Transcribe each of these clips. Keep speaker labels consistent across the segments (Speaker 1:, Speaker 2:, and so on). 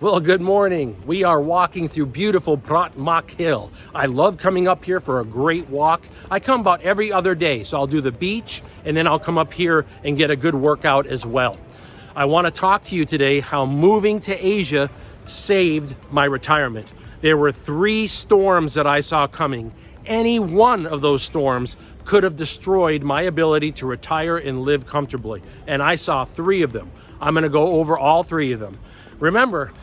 Speaker 1: Well, good morning. We are walking through beautiful Bratmak Hill. I love coming up here for a great walk. I come about every other day, so I'll do the beach and then I'll come up here and get a good workout as well. I want to talk to you today how moving to Asia saved my retirement. There were 3 storms that I saw coming. Any one of those storms could have destroyed my ability to retire and live comfortably. And I saw 3 of them. I'm going to go over all 3 of them. Remember,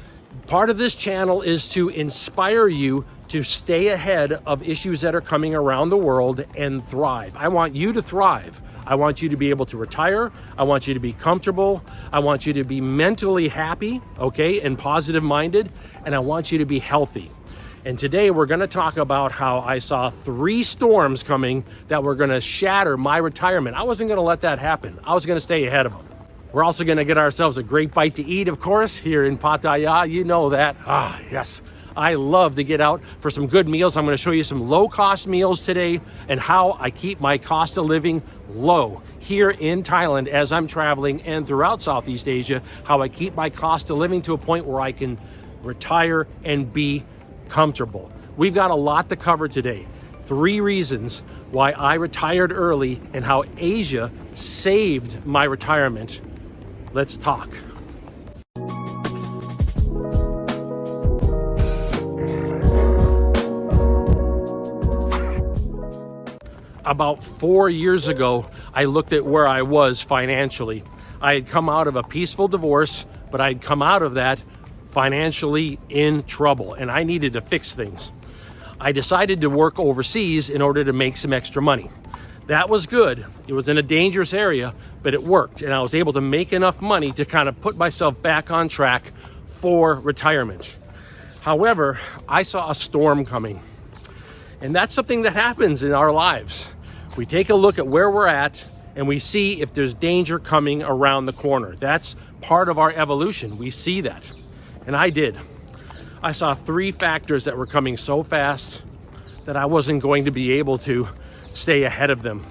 Speaker 1: part of this channel is to inspire you to stay ahead of issues that are coming around the world and thrive. I want you to thrive. I want you to be able to retire. I want you to be comfortable. I want you to be mentally happy, okay, and positive minded. And I want you to be healthy. And today we're going to talk about how I saw 3 storms coming that were going to shatter my retirement. I wasn't going to let that happen. I was going to stay ahead of them. We're also going to get ourselves a great bite to eat, of course, here in Pattaya. You know that. Yes. I love to get out for some good meals. I'm going to show you some low-cost meals today and how I keep my cost of living low here in Thailand as I'm traveling and throughout Southeast Asia, how I keep my cost of living to a point where I can retire and be comfortable. We've got a lot to cover today. 3 reasons why I retired early and how Asia saved my retirement. Let's talk. About 4 years ago, I looked at where I was financially. I had come out of a peaceful divorce, but I had come out of that financially in trouble, and I needed to fix things. I decided to work overseas in order to make some extra money. That was good. It was in a dangerous area, but it worked, and I was able to make enough money to kind of put myself back on track for retirement. However, I saw a storm coming, and that's something that happens in our lives. We take a look at where we're at, and we see if there's danger coming around the corner. That's part of our evolution. We see that, and I did. I saw 3 factors that were coming so fast that I wasn't going to be able to stay ahead of them.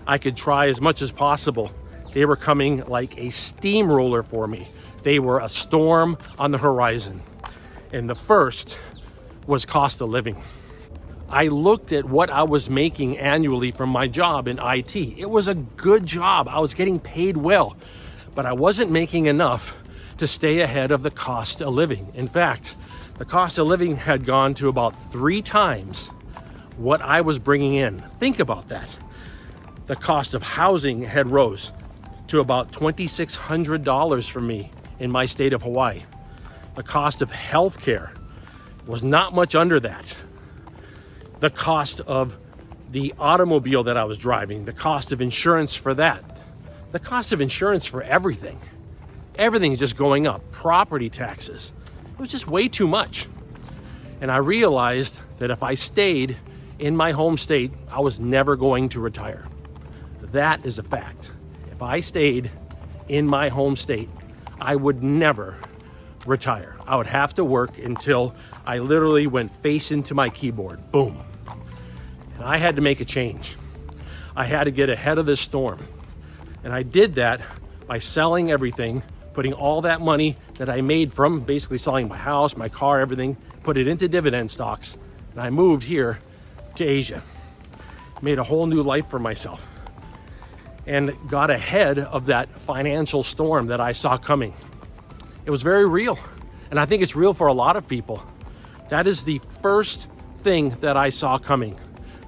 Speaker 1: I could try as much as possible. They were coming like a steamroller for me. They were a storm on the horizon. And the first was cost of living. I looked at what I was making annually from my job in IT. It was a good job. I was getting paid well, but I wasn't making enough to stay ahead of the cost of living. In fact, the cost of living had gone to about 3 times what I was bringing in. Think about that. The cost of housing had rose to about $2,600 for me in my state of Hawaii. The cost of healthcare was not much under that. The cost of the automobile that I was driving, the cost of insurance for that, the cost of insurance for everything. Everything is just going up. Property taxes. It was just way too much. And I realized that if I stayed in my home state, I was never going to retire. That is a fact. If I stayed in my home state, I would never retire. I would have to work until I literally went face into my keyboard. Boom. And I had to make a change. I had to get ahead of this storm. And I did that by selling everything, putting all that money that I made from basically selling my house, my car, everything, put it into dividend stocks. And I moved here to Asia. Made a whole new life for myself. And got ahead of that financial storm that I saw coming. It was very real. And I think it's real for a lot of people. That is the first thing that I saw coming,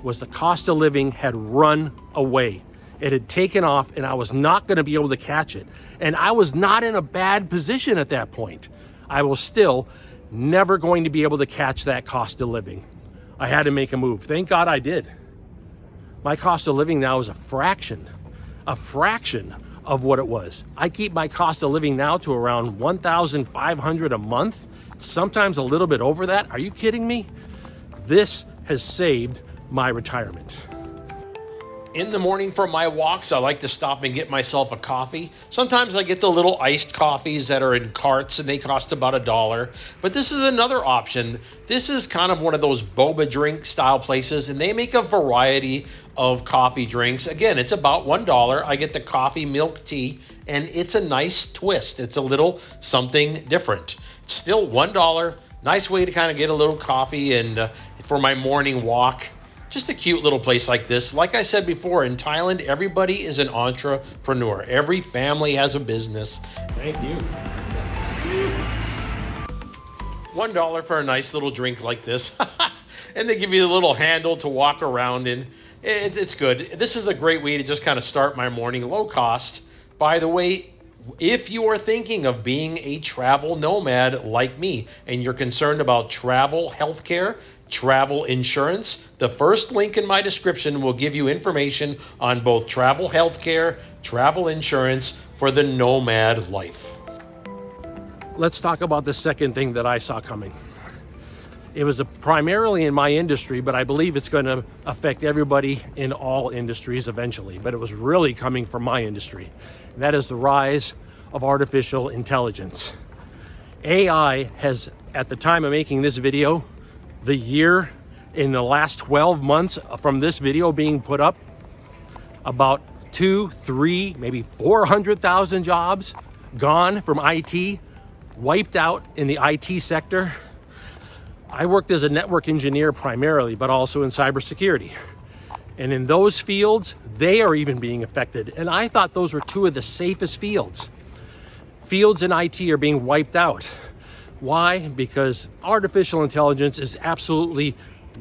Speaker 1: was the cost of living had run away. It had taken off, and I was not going to be able to catch it. And I was not in a bad position at that point. I was still never going to be able to catch that cost of living. I had to make a move. Thank God I did. My cost of living now is a fraction of what it was. I keep my cost of living now to around $1,500 a month, sometimes a little bit over that. Are you kidding me? This has saved my retirement. In the morning for my walks, I like to stop and get myself a coffee. Sometimes I get the little iced coffees that are in carts and they cost about $1. But this is another option. This is kind of one of those boba drink style places, and they make a variety of coffee drinks. Again, it's about $1. I get the coffee milk tea, and it's a nice twist. It's a little something different. Still $1. Nice way to kind of get a little coffee and for my morning walk. Just a cute little place like this. Like I said before, in Thailand, everybody is an entrepreneur. Every family has a business. Thank you. $1 for a nice little drink like this. And they give you a little handle to walk around in. It's good. This is a great way to just kind of start my morning, low cost. By the way, if you are thinking of being a travel nomad like me and you're concerned about travel healthcare, travel insurance, the first link in my description will give you information on both travel healthcare, travel insurance for the nomad life. Let's talk about the second thing that I saw coming. It was primarily in my industry, but I believe it's going to affect everybody in all industries eventually. But it was really coming from my industry. And that is the rise of artificial intelligence. AI has, at the time of making this video, the year in the last 12 months from this video being put up, about 2, 3, maybe 400,000 jobs gone from IT, wiped out in the IT sector. I worked as a network engineer primarily, but also in cybersecurity. And in those fields, they are even being affected. And I thought those were two of the safest fields. Fields in IT are being wiped out. Why? Because artificial intelligence is absolutely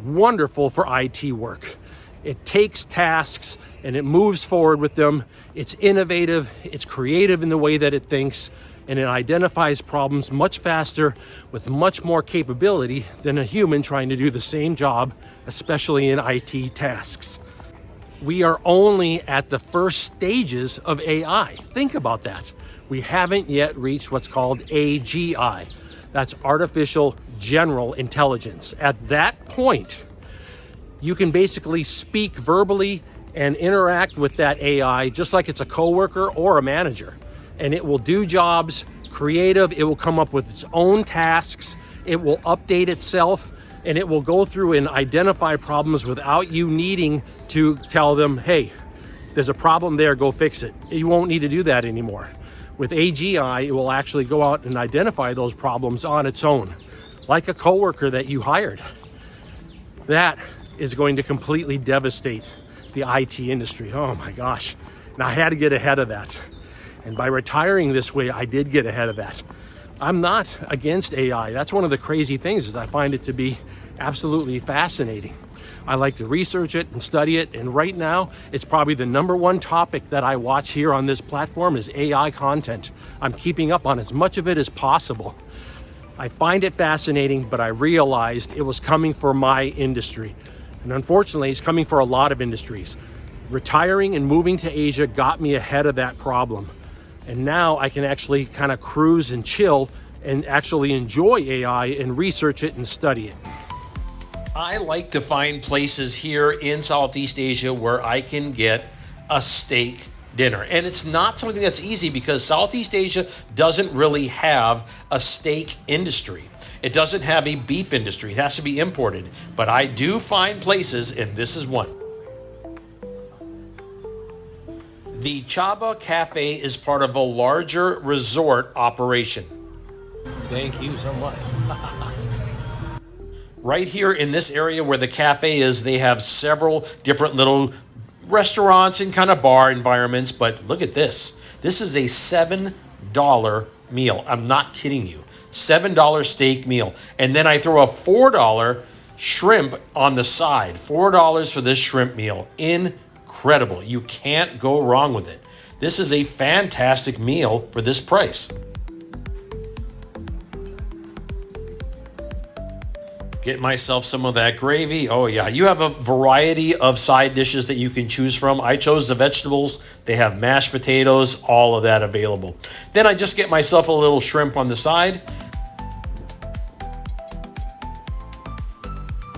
Speaker 1: wonderful for IT work. It takes tasks and it moves forward with them. It's innovative, it's creative in the way that it thinks, and it identifies problems much faster with much more capability than a human trying to do the same job, especially in IT tasks. We are only at the first stages of AI. Think about that. We haven't yet reached what's called AGI. That's artificial general intelligence. At that point, you can basically speak verbally and interact with that AI just like it's a coworker or a manager. And it will do jobs, creative, it will come up with its own tasks, it will update itself, and it will go through and identify problems without you needing to tell them, hey, there's a problem there, go fix it. You won't need to do that anymore. With AGI, it will actually go out and identify those problems on its own, like a coworker that you hired. That is going to completely devastate the IT industry. Oh my gosh. Now I had to get ahead of that. And by retiring this way, I did get ahead of that. I'm not against AI. That's one of the crazy things, is I find it to be absolutely fascinating. I like to research it and study it. And right now, it's probably the #1 topic that I watch here on this platform is AI content. I'm keeping up on as much of it as possible. I find it fascinating, but I realized it was coming for my industry. And unfortunately, it's coming for a lot of industries. Retiring and moving to Asia got me ahead of that problem. And now I can actually kind of cruise and chill and actually enjoy AI and research it and study it. I like to find places here in Southeast Asia where I can get a steak dinner. And it's not something that's easy because Southeast Asia doesn't really have a steak industry. It doesn't have a beef industry. It has to be imported. But I do find places, and this is one. The Chaba Cafe is part of a larger resort operation. Thank you so much. Right here in this area where the cafe is, they have several different little restaurants and kind of bar environments. But look at this. This is a $7 meal. I'm not kidding you. $7 steak meal. And then I throw a $4 shrimp on the side. $4 for this shrimp meal. Incredible. You can't go wrong with it. This is a fantastic meal for this price. Get myself some of that gravy. Oh yeah, you have a variety of side dishes that you can choose from. I chose the vegetables. They have mashed potatoes, all of that available. Then I just get myself a little shrimp on the side.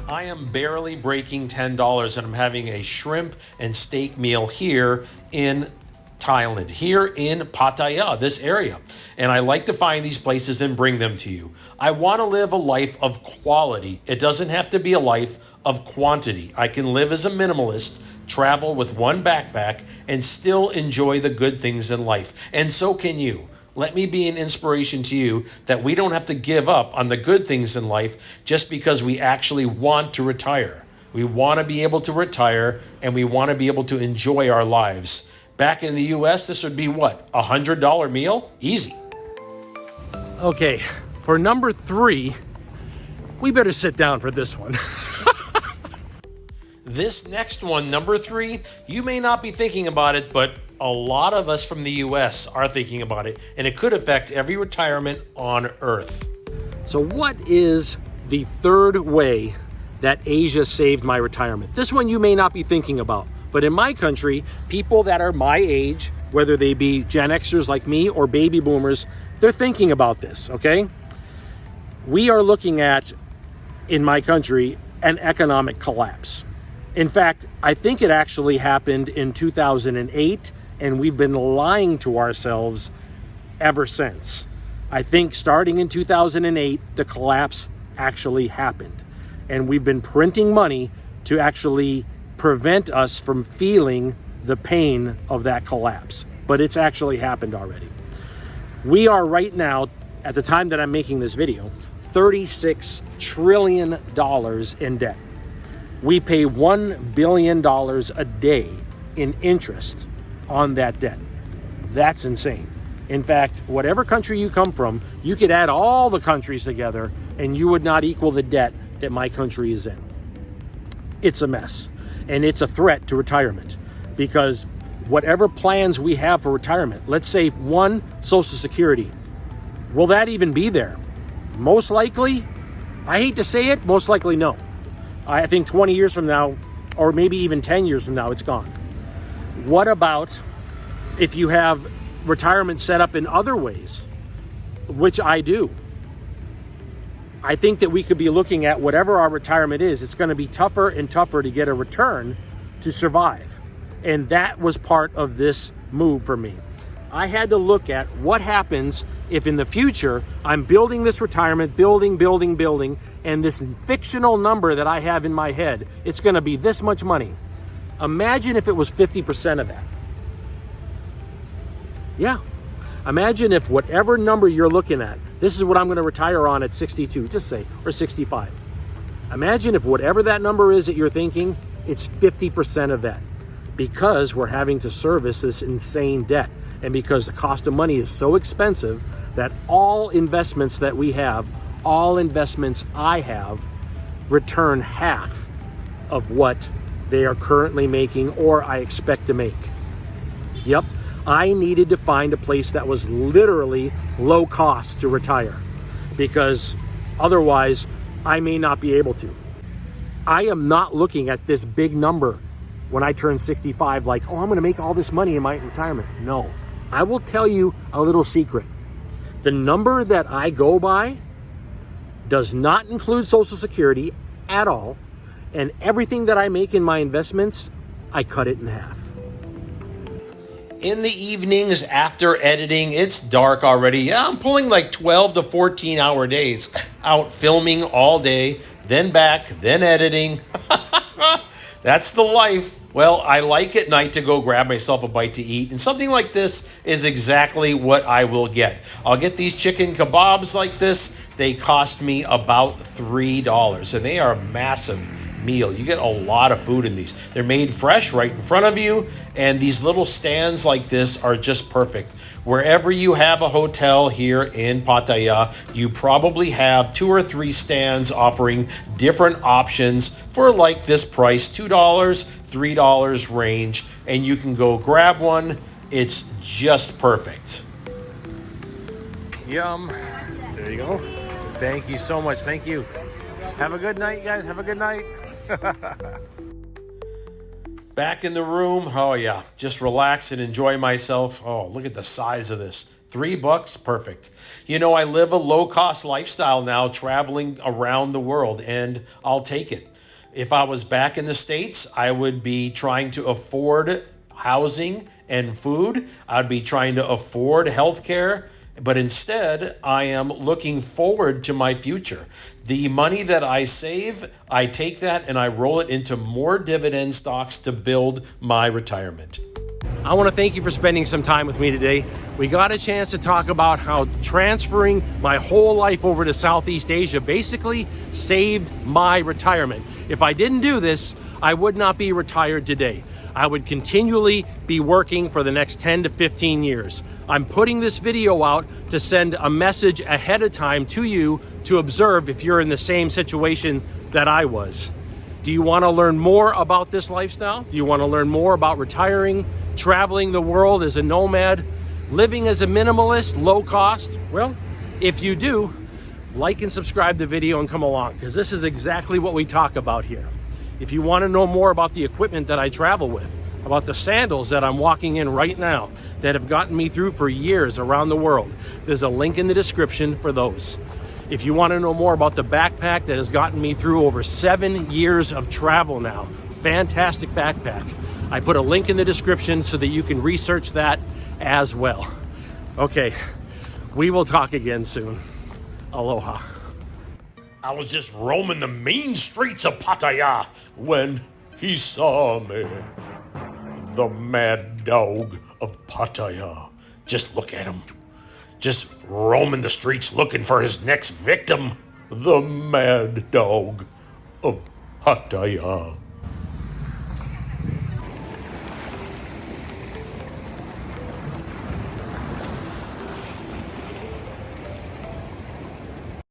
Speaker 1: I am barely breaking $10 and I'm having a shrimp and steak meal here in Thailand, here in Pattaya, this area. And I like to find these places and bring them to you. I want to live a life of quality. It doesn't have to be a life of quantity. I can live as a minimalist, travel with one backpack, and still enjoy the good things in life. And so can you.
Speaker 2: Let me be an inspiration to you that we don't have to give up on the good things in life just because we actually want to retire. We want to be able to retire, and we want to be able to enjoy our lives. Back in the US, this would be what? $100 meal? Easy.
Speaker 1: Okay, for number 3, we better sit down for this one.
Speaker 2: This next one, number 3, you may not be thinking about it, but a lot of us from the US are thinking about it, and it could affect every retirement on Earth.
Speaker 1: So what is the third way that Asia saved my retirement? This one you may not be thinking about, but in my country, people that are my age, whether they be Gen Xers like me or baby boomers, they're thinking about this, okay? We are looking at, in my country, an economic collapse. In fact, I think it actually happened in 2008, and we've been lying to ourselves ever since. I think starting in 2008, the collapse actually happened. And we've been printing money to actually prevent us from feeling the pain of that collapse. But it's actually happened already. We are right now, at the time that I'm making this video, $36 trillion in debt. We pay $1 billion a day in interest on that debt. That's insane. In fact, whatever country you come from, you could add all the countries together and you would not equal the debt that my country is in. It's a mess, and it's a threat to retirement, because whatever plans we have for retirement, let's say one, Social Security, will that even be there? Most likely, I hate to say it, most likely no. I think 20 years from now, or maybe even 10 years from now, it's gone. What about if you have retirement set up in other ways, which I do? I think that we could be looking at whatever our retirement is, it's going to be tougher and tougher to get a return to survive. And that was part of this move for me. I had to look at what happens if in the future I'm building this retirement, building, and this fictional number that I have in my head, it's going to be this much money. Imagine if it was 50% of that. Yeah. Imagine if whatever number you're looking at, this is what I'm going to retire on at 62, just say, or 65. Imagine if whatever that number is that you're thinking, it's 50% of that, because we're having to service this insane debt. And because the cost of money is so expensive that all investments that we have, all investments I have, return half of what they are currently making or I expect to make. Yep, I needed to find a place that was literally low cost to retire, because otherwise I may not be able to. I am not looking at this big number when I turn 65 like, oh, I'm gonna make all this money in my retirement. No. I will tell you a little secret. The number that I go by does not include Social Security at all, and everything that I make in my investments, I cut it in half.
Speaker 2: In the evenings after editing, it's dark already. Yeah, I'm pulling like 12 to 14 hour days out filming all day, then back, then editing. That's the life. Well, I like at night to go grab myself a bite to eat, and something like this is exactly what I will get. I'll get these chicken kebabs like this. They cost me about $3, and they are a massive meal. You get a lot of food in these. They're made fresh right in front of you, and these little stands like this are just perfect. Wherever you have a hotel here in Pattaya, you probably have 2 or 3 stands offering different options for like this price, $2, $3 range, and you can go grab one. It's just perfect.
Speaker 1: Yum. There you go. Thank you so much. Thank you. Have a good night, guys. Have a good night.
Speaker 2: Back in the room. Oh yeah, just relax and enjoy myself. Oh, look at the size of this. $3, perfect. You know, I live a low-cost lifestyle now, traveling around the world, and I'll take it. If I was back in the States, I would be trying to afford housing and food. I'd be trying to afford healthcare. But instead, I am looking forward to my future. The money that I save, I take that and I roll it into more dividend stocks to build my retirement.
Speaker 1: I want to thank you for spending some time with me today. We got a chance to talk about how transferring my whole life over to Southeast Asia basically saved my retirement. If I didn't do this, I would not be retired today. I would continually be working for the next 10 to 15 years. I'm putting this video out to send a message ahead of time to you to observe if you're in the same situation that I was. Do you want to learn more about this lifestyle? Do you want to learn more about retiring, traveling the world as a nomad, living as a minimalist, low cost? Well, if you do, like and subscribe the video and come along, because this is exactly what we talk about here. If you want to know more about the equipment that I travel with, about the sandals that I'm walking in right now that have gotten me through for years around the world, there's a link in the description for those. If you want to know more about the backpack that has gotten me through over 7 years of travel now, fantastic backpack, I put a link in the description so that you can research that as well. Okay, we will talk again soon. Aloha.
Speaker 2: I was just roaming the mean streets of Pattaya when he saw me. The mad dog of Pattaya. Just look at him. Just roaming the streets looking for his next victim. The mad dog of Pattaya.